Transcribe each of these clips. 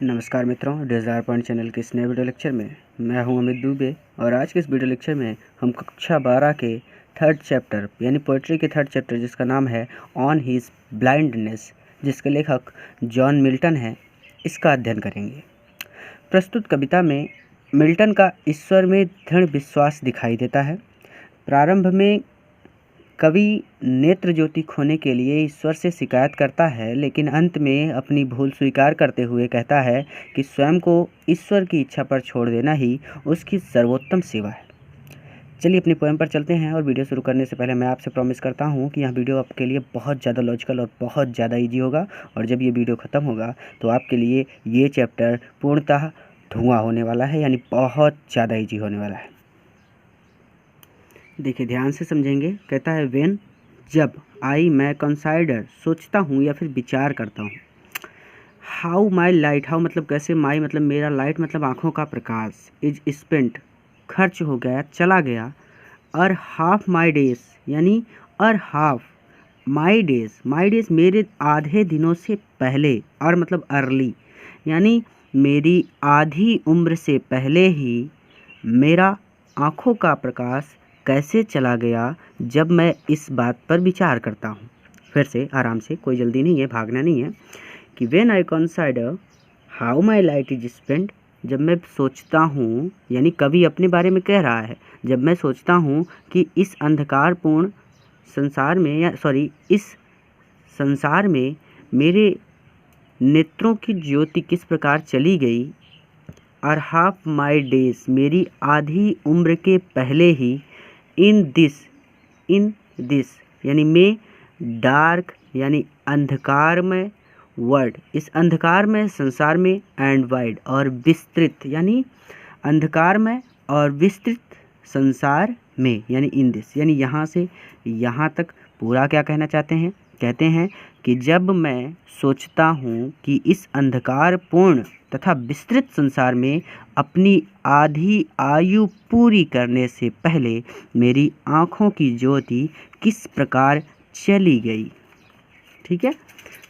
नमस्कार मित्रों, desire point channel के इस नए वीडियो लेक्चर में मैं हूं अमित दुबे और आज के इस वीडियो लेक्चर में हम कक्षा 12 के थर्ड चैप्टर यानी पोइट्री के थर्ड चैप्टर जिसका नाम है ऑन हीज ब्लाइंडनेस, जिसके लेखक जॉन मिल्टन हैं, इसका अध्ययन करेंगे। प्रस्तुत कविता में मिल्टन का ईश्वर में दृढ़ विश्वास दिखाई देता है। प्रारंभ में कवि नेत्र ज्योति खोने के लिए ईश्वर से शिकायत करता है, लेकिन अंत में अपनी भूल स्वीकार करते हुए कहता है कि स्वयं को ईश्वर की इच्छा पर छोड़ देना ही उसकी सर्वोत्तम सेवा है। चलिए अपनी पोएम पर चलते हैं और वीडियो शुरू करने से पहले मैं आपसे प्रॉमिस करता हूं कि यह वीडियो आपके लिए बहुत ज़्यादा लॉजिकल और बहुत ज़्यादा ईजी होगा और जब ये वीडियो ख़त्म होगा तो आपके लिए ये चैप्टर पूर्णतः धुआं होने वाला है, यानी बहुत ज़्यादा ईजी होने वाला है। देखिए ध्यान से समझेंगे। कहता है वेन, जब, आई, मैं, कंसाइडर, सोचता हूँ या फिर विचार करता हूँ। हाउ माई लाइट, हाउ मतलब कैसे, माई मतलब मेरा, लाइट मतलब आँखों का प्रकाश, इज स्पेंट खर्च हो गया, चला गया, और हाफ माई डेज यानी और हाफ माई डेज मेरे आधे दिनों से पहले, और मतलब अर्ली यानी मेरी आधी उम्र से पहले ही मेरा आँखों का प्रकाश कैसे चला गया जब मैं इस बात पर विचार करता हूँ। फिर से आराम से, कोई जल्दी नहीं है, भागना नहीं है। कि when I consider how my light is spent, जब मैं सोचता हूँ, यानी कवि अपने बारे में कह रहा है, जब मैं सोचता हूँ कि इस अंधकारपूर्ण संसार में इस संसार में मेरे नेत्रों की ज्योति किस प्रकार चली गई, और हाफ माई डेज मेरी आधी उम्र के पहले ही, इन दिस यानी में, डार्क यानी अंधकारमय वर्ल्ड, इस अंधकारमय संसार में, एंड वाइड और विस्तृत यानी अंधकारमय और विस्तृत संसार में, यानी इन दिस यानी यहाँ से यहाँ तक पूरा क्या कहना चाहते हैं। कहते हैं कि जब मैं सोचता हूँ कि इस अंधकारपूर्ण तथा विस्तृत संसार में अपनी आधी आयु पूरी करने से पहले मेरी आँखों की ज्योति किस प्रकार चली गई। ठीक है।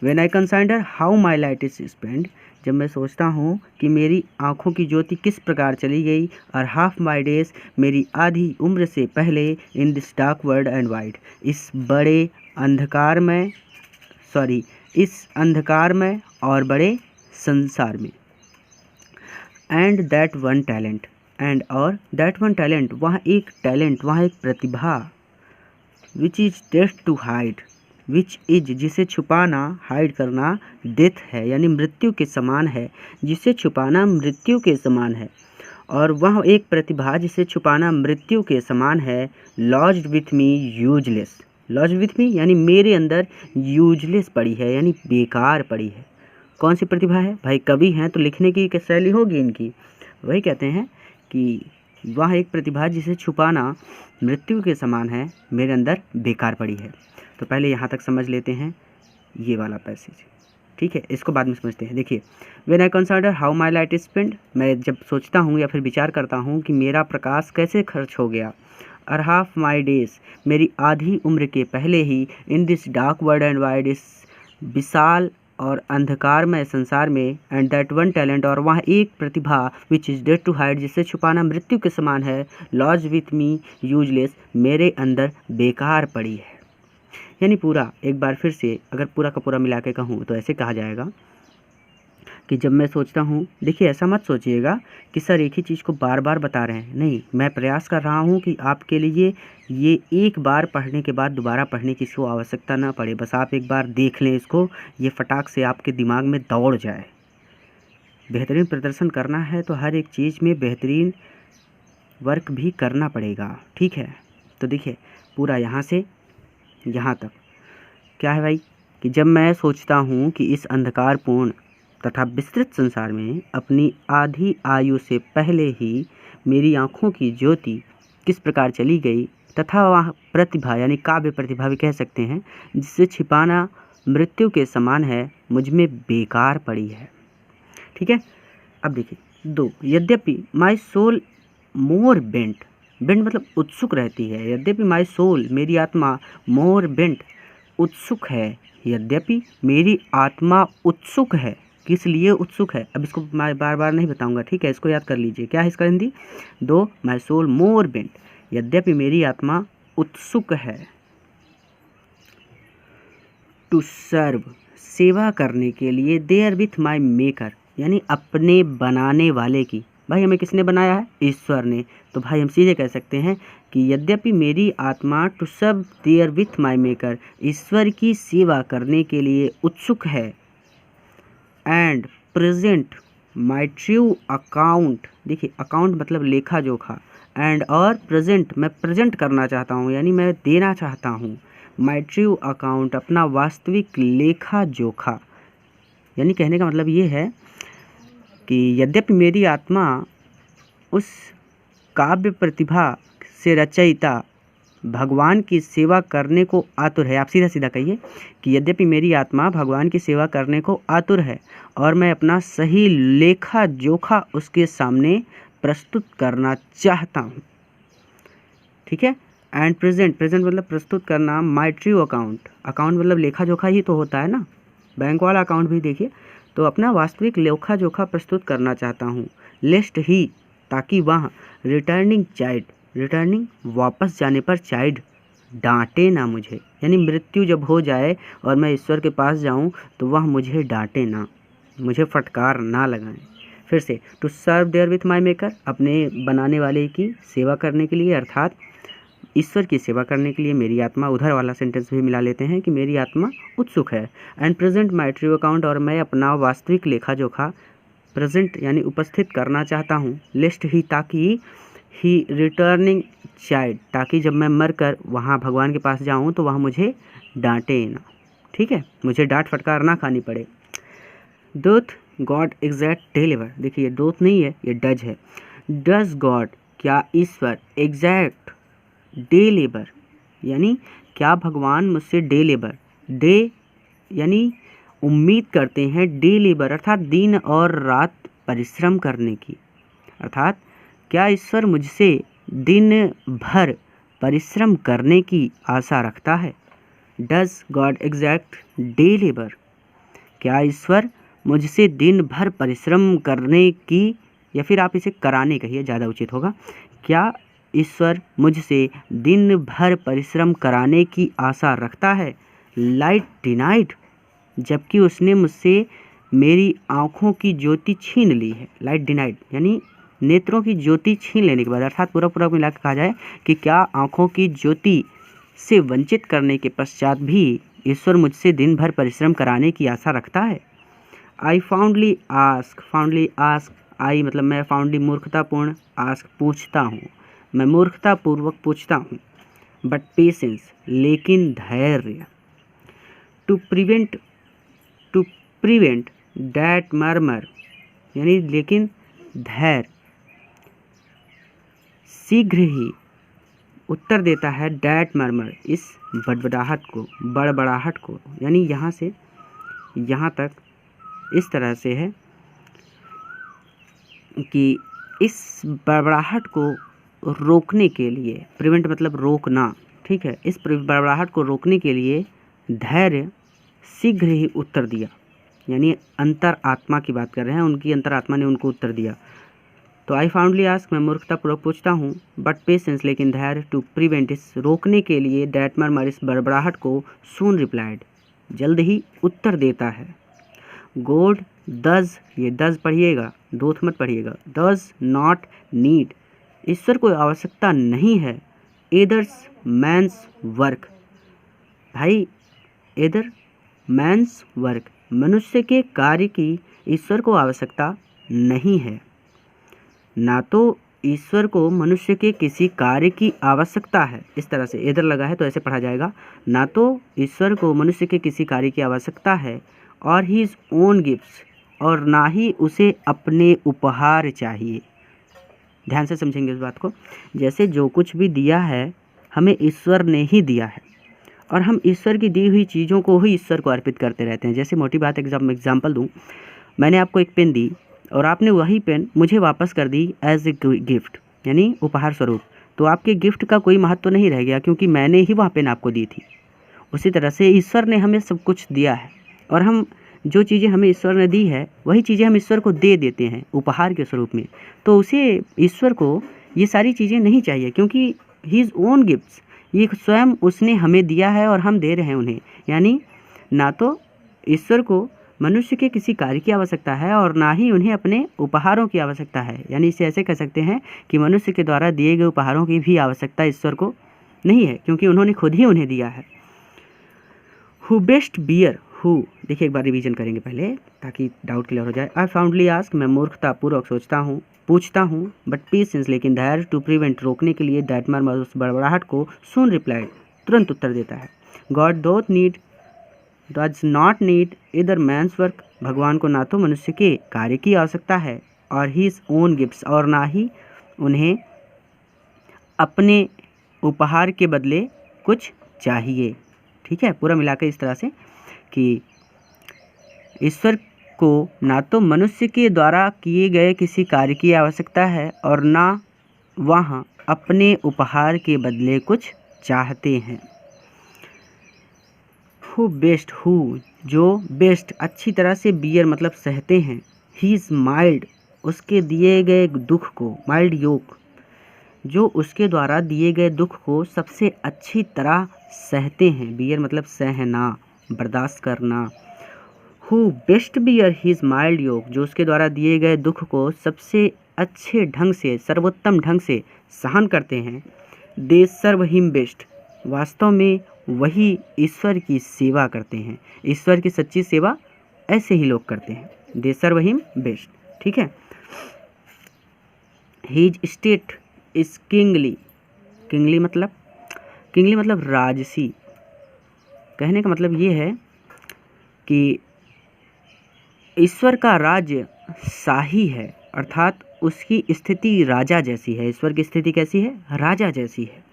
When I consider how my light is spent, जब मैं सोचता हूँ कि मेरी आँखों की ज्योति किस प्रकार चली गई, और हाफ माई डेज मेरी आधी उम्र से पहले, in this dark world and wide, इस अंधकारमय और बड़े संसार में। And that one talent, and और दैट वन टैलेंट, वहाँ एक टैलेंट, वहाँ एक प्रतिभा, which is death to hide, which is जिसे छुपाना, हाइड करना, डेथ है यानी मृत्यु के समान है, जिसे छुपाना मृत्यु के समान है, और वह एक प्रतिभा जिसे छुपाना मृत्यु के समान है, lodged with me useless, lodged with me यानी मेरे अंदर यूजलेस पड़ी है, यानी बेकार पड़ी है। कौन सी प्रतिभा है भाई? कवि हैं तो लिखने की शैली होगी इनकी। वही कहते हैं कि वह एक प्रतिभा जिसे छुपाना मृत्यु के समान है, मेरे अंदर बेकार पड़ी है। तो पहले यहाँ तक समझ लेते हैं ये वाला पैसेज, ठीक है, इसको बाद में समझते हैं। देखिए, when I consider how my light is spent, मैं जब सोचता हूँ या फिर विचार करता हूँ कि मेरा प्रकाश कैसे खर्च हो गया, और हाफ माई डेज मेरी आधी उम्र के पहले ही, in this dark world and wide, इस विशाल और अंधकारमय संसार में, एंड दैट वन टैलेंट, और वह एक प्रतिभा, which is dead to hide, जिसे छुपाना मृत्यु के समान है, लॉज विथ मी यूजलेस, मेरे अंदर बेकार पड़ी है। यानी पूरा एक बार फिर से अगर पूरा का पूरा मिला के कहूँ तो ऐसे कहा जाएगा कि जब मैं सोचता हूँ, देखिए ऐसा मत सोचिएगा कि सर एक ही चीज़ को बार बार बता रहे हैं, नहीं, मैं प्रयास कर रहा हूँ कि आपके लिए ये एक बार पढ़ने के बाद दोबारा पढ़ने की इसको आवश्यकता ना पड़े, बस आप एक बार देख लें इसको, ये फटाक से आपके दिमाग में दौड़ जाए। बेहतरीन प्रदर्शन करना है तो हर एक चीज़ में बेहतरीन वर्क भी करना पड़ेगा, ठीक है। तो देखिए पूरा यहाँ से यहाँ तक क्या है भाई, कि जब मैं सोचता हूँ कि इस अंधकारपूर्ण तथा विस्तृत संसार में अपनी आधी आयु से पहले ही मेरी आँखों की ज्योति किस प्रकार चली गई, तथा वह प्रतिभा यानी काव्य प्रतिभा भी कह सकते हैं, जिसे छिपाना मृत्यु के समान है, मुझ में बेकार पड़ी है। ठीक है। अब देखिए 2, यद्यपि my soul more bent, bent मतलब उत्सुक रहती है, यद्यपि माई सोल मेरी आत्मा, मोर बेंट उत्सुक है, यद्यपि मेरी आत्मा उत्सुक है, किस लिए उत्सुक है। अब इसको मैं बार बार नहीं बताऊंगा, ठीक है, इसको याद कर लीजिए। क्या है इसका हिंदी? दो माई सोल मोर बेंट, यद्यपि मेरी आत्मा उत्सुक है, टू सर्व, सेवा करने के लिए, देयर विथ माई मेकर, यानी अपने बनाने वाले की। भाई हमें किसने बनाया है? ईश्वर ने। तो भाई हम सीधे कह सकते हैं कि यद्यपि मेरी आत्मा to serve therewith my maker, ईश्वर की सेवा करने के लिए उत्सुक है, and present my true account, देखिए अकाउंट मतलब लेखा जोखा, एंड और प्रेजेंट मैं प्रेजेंट करना चाहता हूँ, यानी मैं देना चाहता हूँ, माई ट्रू अकाउंट अपना वास्तविक लेखा जोखा। यानी कहने का मतलब ये है कि यद्यपि मेरी आत्मा उस काव्य प्रतिभा से रचयिता भगवान की सेवा करने को आतुर है। आप सीधा सीधा कहिए कि यद्यपि मेरी आत्मा भगवान की सेवा करने को आतुर है और मैं अपना सही लेखा जोखा उसके सामने प्रस्तुत करना चाहता हूँ, ठीक है। एंड प्रेजेंट, प्रेजेंट मतलब प्रस्तुत करना, माई ट्रू अकाउंट, अकाउंट मतलब लेखा जोखा ही तो होता है ना, बैंक वाला अकाउंट भी देखिए, तो अपना वास्तविक लेखा जोखा प्रस्तुत करना चाहता हूँ, लेस्ट ही, ताकि वह रिटर्निंग चाइल्ड, रिटर्निंग वापस जाने पर चाइल्ड डांटे ना मुझे, यानी मृत्यु जब हो जाए और मैं ईश्वर के पास जाऊँ तो वह मुझे डांटे ना, मुझे फटकार ना लगाएं। फिर से, to serve therewith my maker, अपने बनाने वाले की सेवा करने के लिए, अर्थात ईश्वर की सेवा करने के लिए मेरी आत्मा, उधर वाला सेंटेंस भी मिला लेते हैं कि मेरी आत्मा उत्सुक है, and present my true account, और मैं अपना वास्तविक लेखा जोखा प्रेजेंट यानी उपस्थित करना चाहता हूँ, लिस्ट ही, ताकि ही रिटर्निंग चाइल्ड, ताकि जब मैं मर कर वहाँ भगवान के पास जाऊँ तो वहाँ मुझे डांटे ना, ठीक है, मुझे डांट फटकार ना खानी पड़े। डोथ गॉड एग्जैक्ट डिलीवर, देखिए ये डोथ नहीं है, ये डज है। डज गॉड, क्या ईश्वर, एग्जैक्ट डे लेबर, यानी क्या भगवान मुझसे डे लेबर, डे यानी उम्मीद करते हैं, डे लेबर अर्थात दिन और रात परिश्रम करने की, अर्थात क्या ईश्वर मुझसे दिन भर परिश्रम करने की आशा रखता है। Does God exact day labour, क्या ईश्वर मुझसे दिन भर परिश्रम करने की, या फिर आप इसे कराने कहिए, ज़्यादा उचित होगा, क्या ईश्वर मुझसे दिन भर परिश्रम कराने की आशा रखता है। लाइट डिनाइड, जबकि उसने मुझसे मेरी आँखों की ज्योति छीन ली है। लाइट डिनाइड यानी नेत्रों की ज्योति छीन लेने के बाद, अर्थात पूरा पूरा मिला के कहा जाए कि क्या आँखों की ज्योति से वंचित करने के पश्चात भी ईश्वर मुझसे दिन भर परिश्रम कराने की आशा रखता है। आई फाउंडली आस्क, फाउंडली आस्क, आई मतलब मैं, फाउंडली मूर्खतापूर्ण, आस्क पूछता हूँ, मैं मूर्खतापूर्वक पूछता हूँ, बट पेशेंस लेकिन धैर्य, टू प्रिवेंट डैट मर्मर, यानी लेकिन धैर्य शीघ्र ही उत्तर देता है, डैट मर्मर इस बड़बड़ाहट को, बड़बड़ाहट को, यानी यहाँ से यहाँ तक इस तरह से है कि इस बड़बड़ाहट को रोकने के लिए, प्रिवेंट मतलब रोकना, ठीक है, इस बड़बड़ाहट को रोकने के लिए धैर्य शीघ्र ही उत्तर दिया, यानी अंतर आत्मा की बात कर रहे हैं, उनकी अंतर आत्मा ने उनको उत्तर दिया। तो आई फाउंडली आस्क, मैं मूर्खतापूर्वक पूछता हूँ, बट पेशेंस लेकिन धैर्य, टू प्रिवेंट इस रोकने के लिए, डैट मर्मर इस बड़बड़ाहट को, सून रिप्लाइड जल्द ही उत्तर देता है। गॉड डज, ये डज पढ़िएगा, डोथ मत पढ़िएगा, डज नॉट नीड, ईश्वर को आवश्यकता नहीं है, एदर्स मैंस वर्क, भाई एदर मैंस वर्क, मनुष्य के कार्य की ईश्वर को आवश्यकता नहीं है। ना तो ईश्वर को मनुष्य के किसी कार्य की आवश्यकता है, इस तरह से एदर लगा है तो ऐसे पढ़ा जाएगा, ना तो ईश्वर को मनुष्य के किसी कार्य की आवश्यकता है, और हीज ओन गिफ्ट्स, और ना ही उसे अपने उपहार चाहिए। ध्यान से समझेंगे इस बात को, जैसे जो कुछ भी दिया है हमें ईश्वर ने ही दिया है, और हम ईश्वर की दी हुई चीज़ों को ही ईश्वर को अर्पित करते रहते हैं। जैसे मोटी बात एग्जाम्पल दूँ, मैंने आपको एक पेन दी और आपने वही पेन मुझे वापस कर दी एज ए गिफ्ट, यानी उपहार स्वरूप, तो आपके गिफ्ट का कोई महत्व नहीं रह गया, क्योंकि मैंने ही वह पेन आपको दी थी। उसी तरह से ईश्वर ने हमें सब कुछ दिया है और हम जो चीज़ें हमें ईश्वर ने दी है वही चीज़ें हम ईश्वर को दे देते हैं उपहार के स्वरूप में, तो उसे ईश्वर को ये सारी चीज़ें नहीं चाहिए, क्योंकि हीज़ ओन गिफ्ट्स, ये स्वयं उसने हमें दिया है और हम दे रहे हैं उन्हें। यानी ना तो ईश्वर को मनुष्य के किसी कार्य की आवश्यकता है और ना ही उन्हें अपने उपहारों की आवश्यकता है। यानी इसे ऐसे कह सकते हैं कि मनुष्य के द्वारा दिए गए उपहारों की भी आवश्यकता ईश्वर को नहीं है, क्योंकि उन्होंने खुद ही उन्हें दिया है। हु बेस्ट बियर, हु, देखिए एक बार रिवीजन करेंगे पहले ताकि डाउट क्लियर हो जाए। आई फाउंडली आस्क, मैं मूर्खतापूर्वक सोचता हूँ, पूछता हूँ, बट पेशेंस, लेकिन धैर्य, टू प्रिवेंट, रोकने के लिए, दैट मर्मर, उस बड़बड़ाहट को, सून रिप्लाइड, तुरंत उत्तर देता है। गॉड डज नॉट नीड इधर मैंस वर्क, भगवान को ना तो मनुष्य के कार्य की आवश्यकता है और हीज ओन गिफ्ट्स, और ना ही उन्हें अपने उपहार के बदले कुछ चाहिए। ठीक है, पूरा मिलाकर इस तरह से कि ईश्वर को ना तो मनुष्य के द्वारा किए गए किसी कार्य की आवश्यकता है और ना वह अपने उपहार के बदले कुछ चाहते हैं। हु बेस्ट, हु जो बेस्ट अच्छी तरह से बियर मतलब सहते हैं, ही इज़ माइल्ड उसके दिए गए दुख को, माइल्ड योक जो उसके द्वारा दिए गए दुख को सबसे अच्छी तरह सहते हैं। बियर मतलब सहना, बर्दाश्त करना। Who best bear his mild yoke जो उसके द्वारा दिए गए दुख को सबसे अच्छे ढंग से, सर्वोत्तम ढंग से सहन करते हैं। दे सर्व हिम बेस्ट, वास्तव में वही ईश्वर की सेवा करते हैं। ईश्वर की सच्ची सेवा ऐसे ही लोग करते हैं। दे सर्व हिम बेस्ट। ठीक है। His state is kingly, kingly मतलब राजसी। कहने का मतलब ये है कि ईश्वर का राज्य शाही है, अर्थात उसकी स्थिति राजा जैसी है। ईश्वर की स्थिति कैसी है? राजा जैसी है।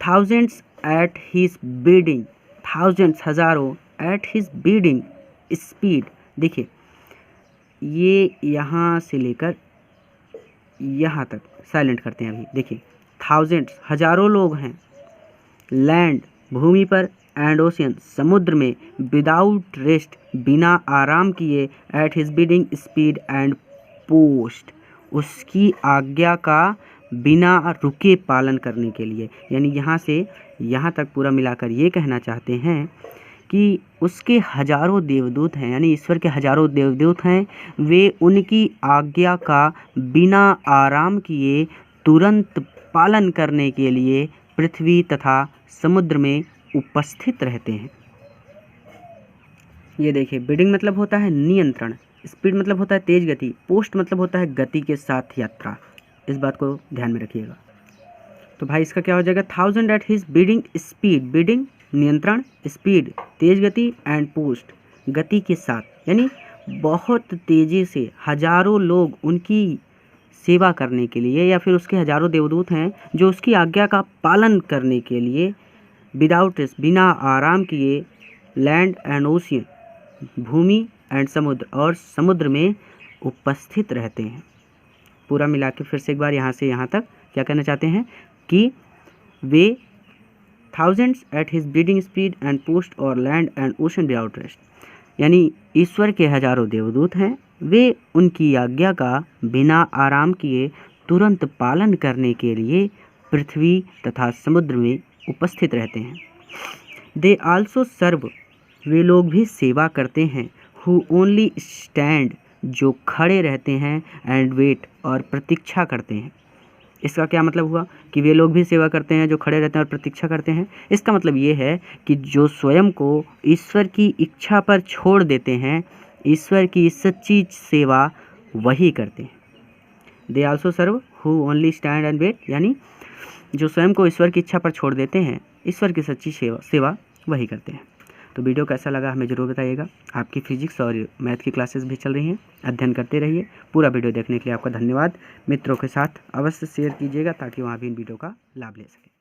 Thousands at his bidding, thousands हजारों, एट हिज बीडिंग स्पीड। देखिए ये यहाँ से लेकर यहाँ तक साइलेंट करते हैं अभी। देखिए थाउजेंड्स हजारों लोग हैं, लैंड भूमि पर, एंड ओशियन समुद्र में, विदाउट रेस्ट बिना आराम किए, at his bidding speed and post उसकी आज्ञा का बिना रुके पालन करने के लिए। यानी यहाँ से यहाँ तक पूरा मिलाकर ये कहना चाहते हैं कि उसके हजारों देवदूत हैं, यानी ईश्वर के हजारों देवदूत हैं, वे उनकी आज्ञा का बिना आराम किए तुरंत पालन करने के लिए पृथ्वी तथा समुद्र में उपस्थित रहते हैं। ये देखिए बिडिंग मतलब होता है नियंत्रण, स्पीड मतलब होता है तेज गति, पोस्ट मतलब होता है गति के साथ यात्रा। इस बात को ध्यान में रखिएगा। तो भाई इसका क्या हो जाएगा? Thousand at his bidding speed, bidding नियंत्रण, स्पीड तेज गति, एंड पोस्ट गति के साथ। यानी बहुत तेज़ी से हजारों लोग उनकी सेवा करने के लिए, या फिर उसके हजारों देवदूत हैं जो उसकी आज्ञा का पालन करने के लिए विदाउट रेस्ट बिना आराम किए, लैंड एंड ओशियन भूमि एंड समुद्र और समुद्र में उपस्थित रहते हैं। पूरा मिला के फिर से एक बार यहाँ से यहाँ तक क्या कहना चाहते हैं कि वे thousands at his bidding speed and post o'er land and ocean without rest, यानी ईश्वर के हजारों देवदूत हैं, वे उनकी आज्ञा का बिना आराम किए तुरंत पालन करने के लिए पृथ्वी तथा समुद्र में उपस्थित रहते हैं। दे आल्सो सर्व, वे लोग भी सेवा करते हैं। हु ओनली स्टैंड, जो खड़े रहते हैं, एंड वेट और प्रतीक्षा करते हैं। इसका क्या मतलब हुआ कि वे लोग भी सेवा करते हैं जो खड़े रहते हैं और प्रतीक्षा करते हैं। इसका मतलब ये है कि जो स्वयं को ईश्वर की इच्छा पर छोड़ देते हैं, ईश्वर की सच्ची सेवा वही करते हैं। They also serve who only stand and wait, यानी जो स्वयं को ईश्वर की इच्छा पर छोड़ देते हैं, ईश्वर की सच्ची सेवा वही करते हैं। तो वीडियो कैसा लगा हमें ज़रूर बताइएगा। आपकी फिजिक्स और मैथ की क्लासेस भी चल रही हैं, अध्ययन करते रहिए। पूरा वीडियो देखने के लिए आपका धन्यवाद। मित्रों के साथ अवश्य शेयर कीजिएगा ताकि वहाँ भी इन वीडियो का लाभ ले सकें।